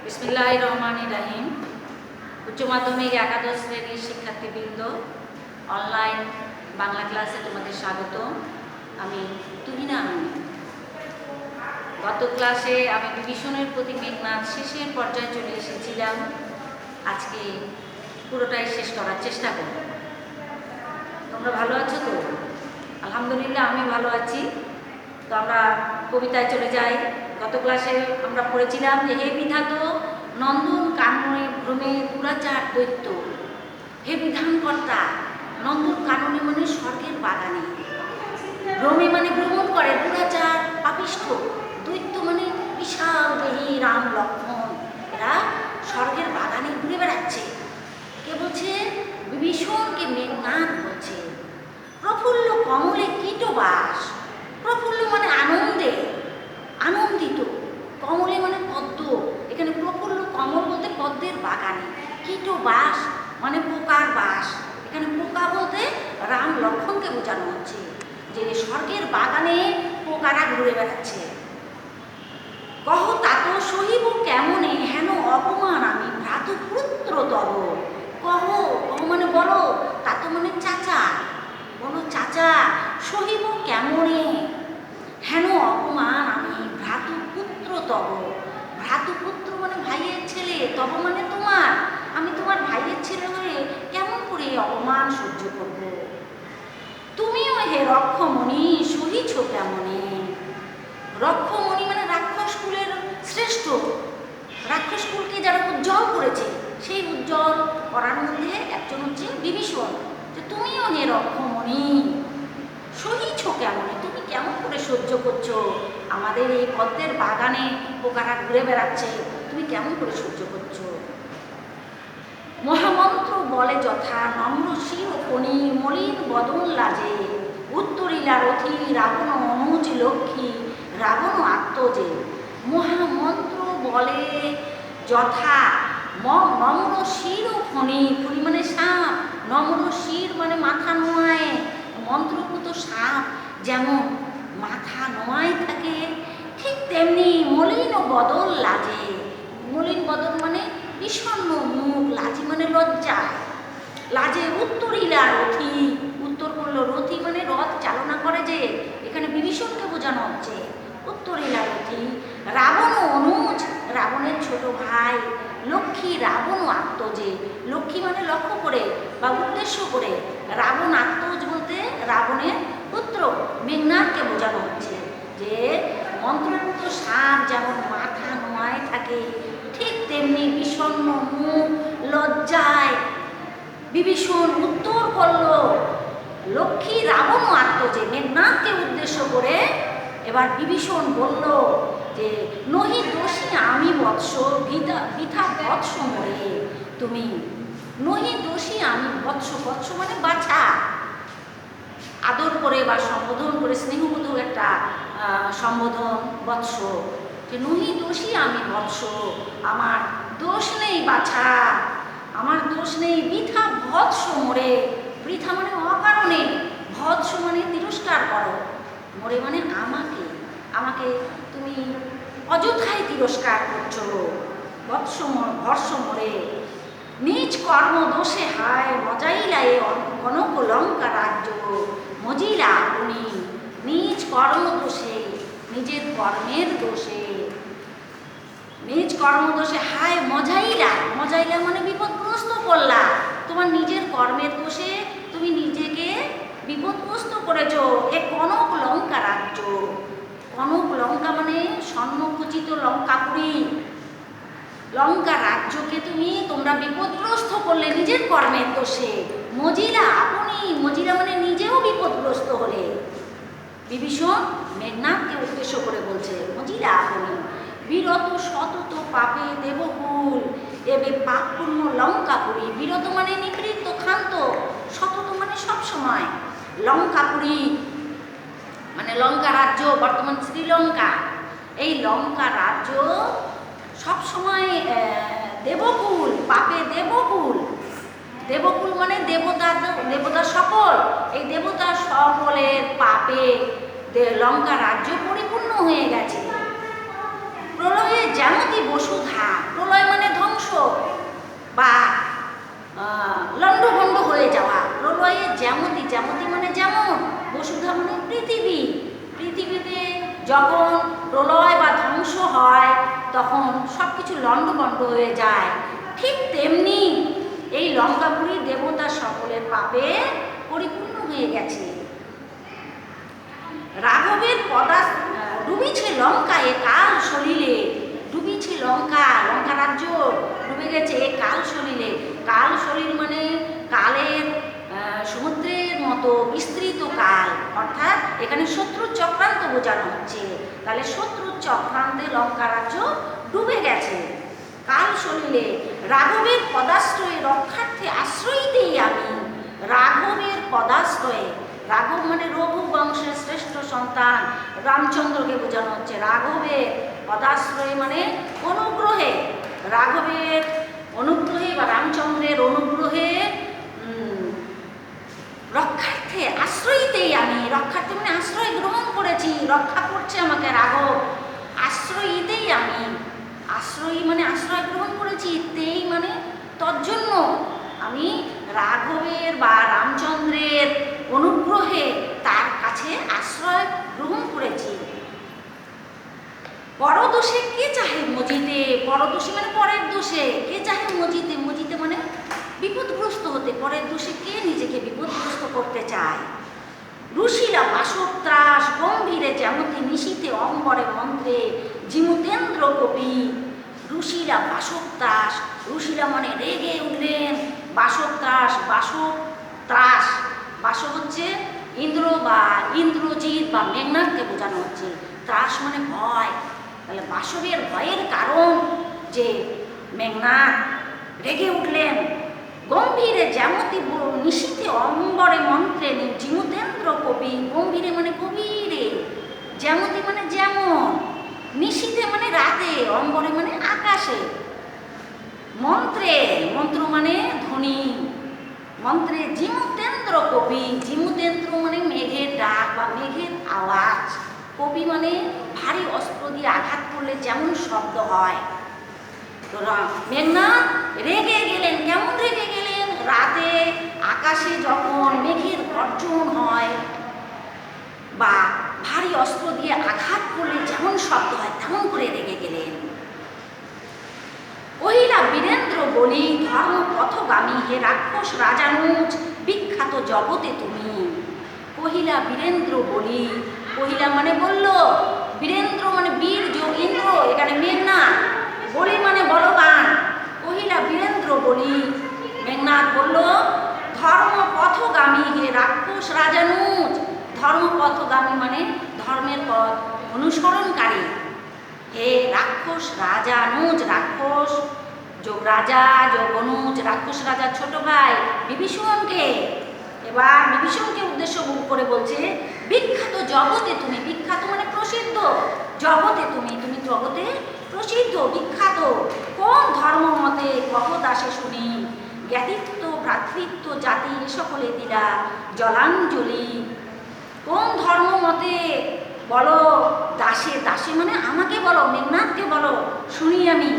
বিসমিল্লাহির রহমানির রহিম। উচ্চ মাধ্যমিক একাদশ শ্রেণীর শিক্ষার্থীবৃন্দ, অনলাইন বাংলা ক্লাসে তোমাদের স্বাগত। আমি তুহিনা আহমেদ। গত ক্লাসে আমি বিভীষণের প্রতি মেঘনাদ শেষের পর্যায়ে চলে এসেছিলাম। আজকে পুরোটাই শেষ করার চেষ্টা করব। তোমরা ভালো আছো তো? আলহামদুলিল্লাহ, আমি ভালো আছি। তো আমরা কবিতায় চলে যাই। গত ক্লাসে আমরা পড়েছিলাম যে হে বিধাত নন্দন কাননে ভ্রমে দুরাচার দৈত্য। হে বিধানকর্তা, নন্দন কাননে মানে স্বর্গের বাগানে, ভ্রমে মানে ভ্রমণ করে, দুরাচার পাপিষ্ঠ, দৈত্য মানে বিশাল দেহী রাম লক্ষ্মণ, এরা স্বর্গের বাগানে ঘুরে বেড়াচ্ছে। কে বলছে? বিভীষণকে মেঘনাদ বলছে। প্রফুল্ল কমলে কীটবাস, প্রফুল্ল মানে আনন্দে, আনন্দিত, কমলে মানে পদ্ম, এখানে প্রফুল্ল কমল বলতে পদ্মের বাগানে, কীটবাস মানে পোকার বাস, এখানে পোকা বলতে রাম লক্ষ্মণকে বোঝানো হচ্ছে যে স্বর্গের বাগানে পোকারা ঘুরে বেড়াচ্ছে। কহ তাত সহিব কেমনে হেন অপমান আমি ভ্রাতৃপুত্র তব। কহ, কহ মানে বলো, তাত মানে চাচা, বলো চাচা, সহিব কেমনে হেন অপমান আমি ভ্রাতৃপুত্র তব। ভ্রাতৃপুত্র মানে ভাইয়ের ছেলে, তব মানে তোমার, আমি তোমার ভাইয়ের ছেলে হয়ে কেমন করে অপমান সহ্য করব? তুমিও হে রক্ষমণি সহিছ কেমনে। রক্ষমণি মানে রাক্ষস কুলের শ্রেষ্ঠ, রাক্ষস কুলকে যারা উজ্জ্বল করেছে, সেই উজ্জ্বল করার মধ্যে একজন হচ্ছে বিভীষণ। যে তুমিও হে রক্ষমণি সহিছ কেমনে, তুমি কেমন করে সহ্য করছো আমাদের এই পদ্মের বাগানে পোকারা ঘুরে বেড়াচ্ছে, তুমি কেমন করে সহ্য করছো? মহামন্ত্র বলে যথা নম্র শির ফণি মলিন বদন লাজে, উত্তরিলা রথি রাবণ অনুজ লক্ষ্মী রাবণ আত্মজে। মহামন্ত্র বলে যথা নম্র শির ফণি, ফণি মানে সাপ, নম্র শির মানে মাথা নোয়ায়, মন্ত্রপুত সাপ যেমন মাথা নোয়ায় থাকে, ঠিক তেমনি মলিন বদল লাজে। মলিন বদল মানে বিষণ্ণ মুখ, লাজি মানে লজ্জায়, লাজে উত্তরিলা রথি, উত্তর করলো রথি মানে রথ চালনা করে যে, এখানে বিভীষণকে বোঝানো হচ্ছে। উত্তরিলা রথি রাবণ অনুজ, রাবণের ছোট ভাই, লক্ষ্মী রাবণ আত্মজে, লক্ষ্মী মানে লক্ষ্য করে বা উদ্দেশ্য করে, রাবণ আত্মজ বলতে রাবণের পুত্র মেঘনাদকে বোঝানো হচ্ছে। যে মন্ত্রপুত সাপ যেমন মাথা নোয়ায় থাকে, ঠিক তেমনি বিষণ্ণ মুখ লজ্জায় বিভীষণ উত্তর করল লক্ষ্মী রাবণ আত্মজে, মেঘনাদকে উদ্দেশ্য করে। এবার বিভীষণ বলল যে নহি দোষী আমি বৎস বৃথা বৎস মরে তুমি। নহি দোষী আমি বৎস, বৎস মানে বাছা, আদর করে বা সম্বোধন করে, স্নেহমধুর একটা সম্বোধন বৎস, যে নহি দোষী আমি বৎস, আমার দোষ নেই বাছা, আমার দোষ নেই, বৃথা বৎস মরে, বৃথা মানে অকারণে, বৎস মানে তিরস্কার করো, মরে মানে আমাকে, আমাকে তুমি অযথায় তিরস্কার করছো, বৎস ভর্ষ মরে। নিজ কর্ম দোষে হায় মজাইলায় কনক লঙ্কা রাজ্য, মজিলা আপনি নিজ কর্ম দোষে, নিজের কর্মের দোষে, নিজ কর্মদোষে হায় মজাইলা, মজাইলা মানে বিপদগ্রস্ত করলা, তোমার নিজের কর্মের দোষে তুমি নিজেকে বিপদগ্রস্ত করেছো। এ কনক লঙ্কা রাজ্য, কনক লঙ্কা মানে স্বর্ণখচিত লঙ্কাপুরী, লঙ্কা রাজ্যকে তোমরা বিপদগ্রস্ত করলে নিজের কর্মের দোষে। মজিলা আপনি, মজিলা মানে নিজেও বিপদগ্রস্ত হলে। বিভীষণ মেঘনাদকে উদ্দেশ্য করে বলছে মজিলা আপনি। বিরত সতত পাপে দেবকুল এবে পাপপূর্ণ লঙ্কাপুরী, বিরত মানে নিবৃত্ত ক্ষান্ত, সতত মানে সবসময়, লঙ্কাপুরী মানে লঙ্কা রাজ্য, বর্তমান শ্রীলঙ্কা, এই লঙ্কা রাজ্য সবসময় দেবকুল, পাপে দেবকুল, দেবকুল মানে দেবতা, দেবতা সকল, এই দেবতা সকলের পাপে লঙ্কা রাজ্য পরিপূর্ণ হয়ে গেছে। প্রলয়ে যেমতি বসুধা, প্রলয় যখন প্রলয় বা ধ্বংস হয় তখন সব কিছু লণ্ডভণ্ড হয়ে যায়। ঠিক তেমনি এই লঙ্কাপুরী দেবতা সকলের পাপে পরিপূর্ণ হয়ে গেছে। রাঘবের ডুবিছে লঙ্কায় কাল সলিলে, ডুবিছে লঙ্কা রাজ্য ডুবে গেছে কাল সলিলে। কাল সলিল মানে কালের সমুদ্রের মতো বিস্তৃত কাল, অর্থাৎ এখানে শত্রুর চক্রান্ত বোঝানো হচ্ছে। তাহলে শত্রুর চক্রান্তে লঙ্কা রাজ্য ডুবে গেছে কাল সলিলে। রাঘবের পদাশ্রয়ে রক্ষার্থে আশ্রয় দিই আমি। রাঘবের পদাশ্রয়ে, রাঘব মানে রঘু বংশের শ্রেষ্ঠ সন্তান রামচন্দ্রকে বোঝানো হচ্ছে। রাঘবের পদাশ্রয়ে মানে অনুগ্রহে, রাঘবের অনুগ্রহে বা রামচন্দ্রের অনুগ্রহে রক্ষার্থে আশ্রয়ীতেই আমি, রক্ষার্থে মানে আশ্রয় গ্রহণ করেছি, রক্ষা করছে আমাকে রাঘব, আশ্রয়ীতেই আমি। আশ্রয়ী মানে আশ্রয় গ্রহণ করেছি, তেই মানে তজ্জন্য আমি রাঘবের বা রামচন্দ্রের অনুগ্রহে তার কাছে আশ্রয় গ্রহণ করেছি। পরদোষে কে চাহে মজিতে, পরদোষে মানে পরের দোষে, কে চাহে মজিতে, মজিতে মানে বিপদগ্রস্ত হতে, পরের দোষে কে নিজেকে বিপদগ্রস্ত করতে চায়। ঋষিরা বাসব ত্রাস গম্ভীরে যেমতি নিশীথে অম্বরে মন্ত্রে জিমুতেন্দ্র কবি। ঋষিরা বাসব ত্রাস, ঋষিরা মানে রেগে উঠলেন, বাসব ত্রাস, বাসব ত্রাস, বাসব হচ্ছে ইন্দ্র বা ইন্দ্রজিৎ বা মেঘনাথকে বোঝানো হচ্ছে, ত্রাস মানে ভয়। তাহলে বাসবের ভয়ের কারণ যে মেঘনাথ রেগে উঠলেন। গম্ভীরে যেমতি নিশীথে অম্বরে মন্ত্রে জিমুতেন্দ্র কবি। গম্ভীরে মানে গভীরে, যেমতি মানে যেমন, নিশীথে মানে রাতে, অম্বরে মানে আকাশে, মন্ত্রে, মন্ত্র মানে ধ্বনি, মন্ত্রে জিমুতেন্দ্র কবি। জিমুতেন্দ্র মানে মেঘের ডাক বা মেঘের আওয়াজ, কবি মানে ভারী অস্ত্র দিয়ে আঘাত করলে যেমন শব্দ হয়। তো মেঘনাথ রেগে গেলেন, কেমন রেগে গেলেন? রাতে আকাশে যখন মেঘের গর্জন হয় বা ভারী অস্ত্র দিয়ে আঘাত করলে যেমন শব্দ হয় তেমন করে রেগে গেলেন। কহিলা বীরেন্দ্র বলি ধর্ম পথগামী হে রাক্ষস রাজানুজ বিখ্যাত জগতে তুমি। কহিলা বীরেন্দ্র বলি, কহিলা মানে বলল, বীরেন্দ্র মানে বীর যোগ ইন্দ্র, এখানে মেঘনাথ, বলি মানে বলবান। কহিলা বীরেন্দ্র বলি, মেঘনাথ বলল ধর্ম পথগামী হে রাক্ষস রাজানুজ। ধর্ম পথগামী মানে ধর্মের পথ অনুসরণকারী, হে রাক্ষস রাজানুজ, রাক্ষস যোগ রাজা যোগ অনুজ, রাক্ষস রাজার ছোট ভাই বিভীষণকে। এবার বিভীষণকে উদ্দেশ্য করে বলছে বিখ্যাত জগতে তুমি, বিখ্যাত মানে প্রসিদ্ধ, জগতে তুমি, তুমি জগতে প্রসিদ্ধ বিখ্যাত। কোন ধর্ম মতে কহ দাসে শুনি, জ্ঞাতিত্ব ভ্রাতৃত্ব জাতি এ সকলে দিলা জলাঞ্জলি। কোন ধর্ম মতে বলো দাসে, দাসে মানে আমাকে বলো, মেঘনাথকে বলো, শুনি আমি।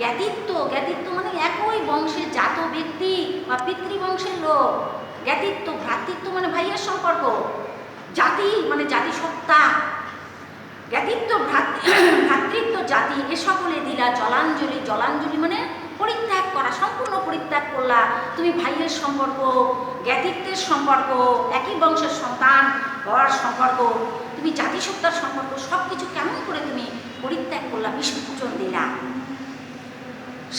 জ্ঞাতিত্ব, জ্ঞাতিত্ব মানে একই বংশের জাত ব্যক্তি বা পিতৃবংশের লোক। জ্ঞাতিত্ব, ভ্রাতৃত্ব মানে ভাইয়ের সম্পর্ক, জাতি মানে জাতিসত্তা। জ্ঞাতিত্ব ভ্রাতৃত্ব জাতি এ সকলে দিলা জলাঞ্জলি। জলাঞ্জলি মানে পরিত্যাগ করা, সম্পূর্ণ পরিত্যাগ করলা। তুমি ভাইয়ের সম্পর্ক, জ্ঞাতিত্বের সম্পর্ক, একই বংশের সন্তান হওয়ার সম্পর্ক, তুমি জাতিসত্তার সম্পর্ক, সব কিছু কেমন করে তুমি পরিত্যাগ করলা, বিসর্জন দিলা।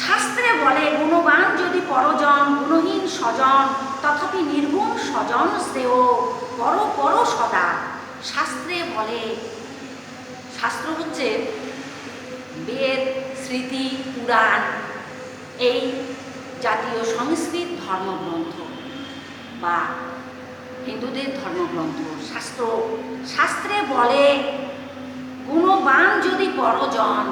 শাস্ত্রে বলে গুণবান যদি পরজন, গুণহীন স্বজন তথাপি নির্গুণ স্বজন শ্রেয় পর পর সদা। শাস্ত্রে বলে, শাস্ত্র হচ্ছে বেদ, স্মৃতি, পুরাণ, এই জাতীয় সংস্কৃত ধর্মগ্রন্থ বা হিন্দুদের ধর্মগ্রন্থ শাস্ত্র। শাস্ত্রে বলে গুণবান যদি পরজন,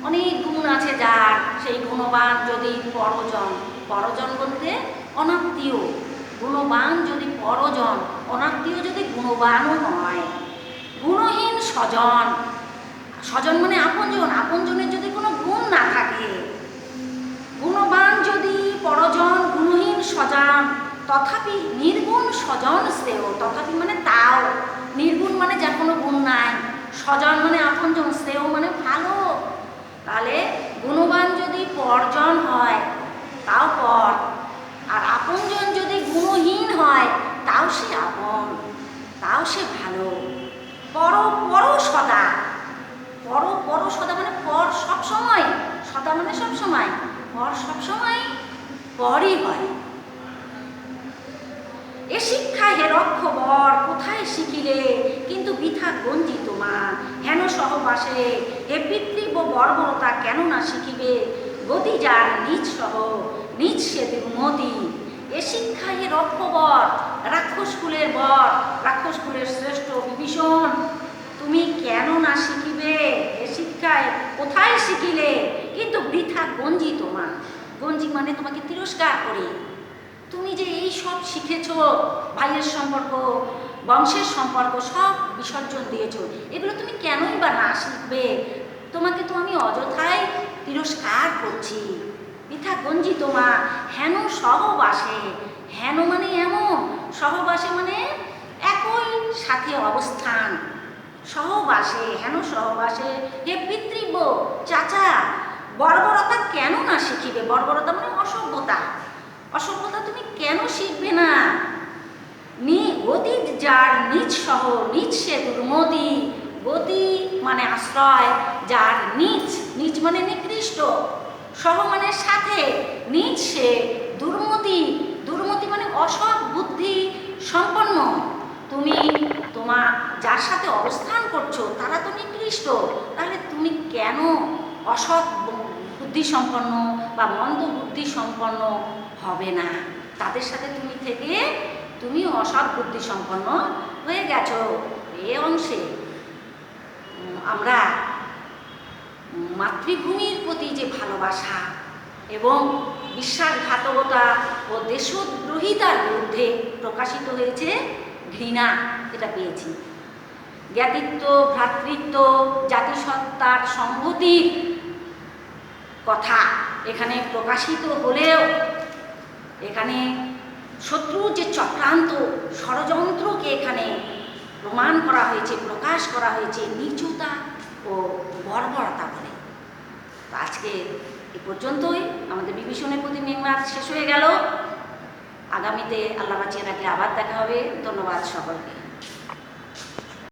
অনেক গুণ আছে যার, সেই গুণবান যদি পরজন, পরজন বলতে অনাত্মীয়, গুণবান যদি পরজন, অনাত্মীয় যদি গুণবানও হয়। গুণহীন স্বজন, স্বজন মানে আপনজন, আপনজনের যদি কোনো গুণ না থাকে। গুণবান যদি পরজন, গুণহীন স্বজন তথাপি নির্গুণ স্বজন শ্রেয়। তথাপি মানে তাও, নির্গুণ মানে যার কোনো গুণ নাই, স্বজন মানে আপনজন, শ্রেয় মানে ভালো। তাহলে গুণবান যদি পরজন হয় তাও পর, আর আপনজন যদি গুণহীন হয় তাও সে আপন, তাও সে ভালো। পর পর সদা, পর পর সদা মানে পর সবসময়, সদা মানে সবসময়, পর সবসময় পরই হয়। এ শিক্ষা হে রক্ষবর কোথায় শিখিলে, কিন্তু বৃথা গঞ্জিত মা হেন সহবাসে। হে পিতৃব্য বর্বরতা কেন না শিখিবে, গতি যার নিজ সহ নিজ সে দুর্মতি। এ শিক্ষা হে রক্ষবর, রাক্ষস কুলের বর, রাক্ষস কুলের শ্রেষ্ঠ বিভীষণ, তুমি কেন না শিখিবে। এ শিক্ষায় কোথায় শিখিলে, কিন্তু বৃথা গঞ্জিত মা। গঞ্জি মানে তোমাকে তিরস্কার করে। তুমি যে এই সব শিখেছ, ভাইয়ের সম্পর্ক, বংশের সম্পর্ক সব বিসর্জন দিয়েছ, এগুলো তুমি কেনই বা না শিখবে। তোমাকে তো আমি অযথাই তিরস্কার করছি। বৃথা গঞ্জিত মা হেন সহবাসে, হেন মানে এমন, সহবাসে মানে একই সাথে অবস্থান, সহবাসে হেন সহবাসে। হে পিতৃব্য চাচা, বর্বরতা কেন না শিখিবে। বর্বরতা মানে অসভ্যতা, অসভ্যতা তুমি কেন শিখবে না। গতি যার নিজ সহ নিজ সে দুর্মতি। গতি মানে আশ্রয়, যার নিজ, নিজ মানে নিকৃষ্ট, সহ মানে সাথে, নিজ সে দুর্মতি, দুর্মতি মানে অসৎ বুদ্ধি সম্পন্ন। তুমি তোমার যার সাথে অবস্থান করছো তারা তো নিকৃষ্ট, তাহলে তুমি কেন অসৎ বুদ্ধি সম্পন্ন বা মন্দ বুদ্ধি সম্পন্ন হবে না। তাদের সাথে তুমি থেকে তুমি অসৎ বুদ্ধি সম্পন্ন হয়ে গেছো। এ অংশে আমরা মাতৃভূমির প্রতি যে ভালোবাসা এবং বিশ্বাসঘাতকতা ও দেশদ্রোহিতার বিরুদ্ধে প্রকাশিত হয়েছে ঘৃণা, এটা পেয়েছি। জ্ঞাতিত্ব, ভ্রাতৃত্ব, জাতিসত্তার সংহতির কথা এখানে প্রকাশিত হলেও এখানে শত্রুর যে চক্রান্ত ষড়যন্ত্রকে এখানে প্রমাণ করা হয়েছে, প্রকাশ করা হয়েছে নীচতা ও বর্বরতা বলে। আজকে এ পর্যন্তই। আমাদের বিভীষণের প্রতি মেম্বার শেষ হয়ে গেল। আগামীতে আল্লাহ বাঁচিয়ে রাখলে আবার দেখা হবে। ধন্যবাদ সকলকে।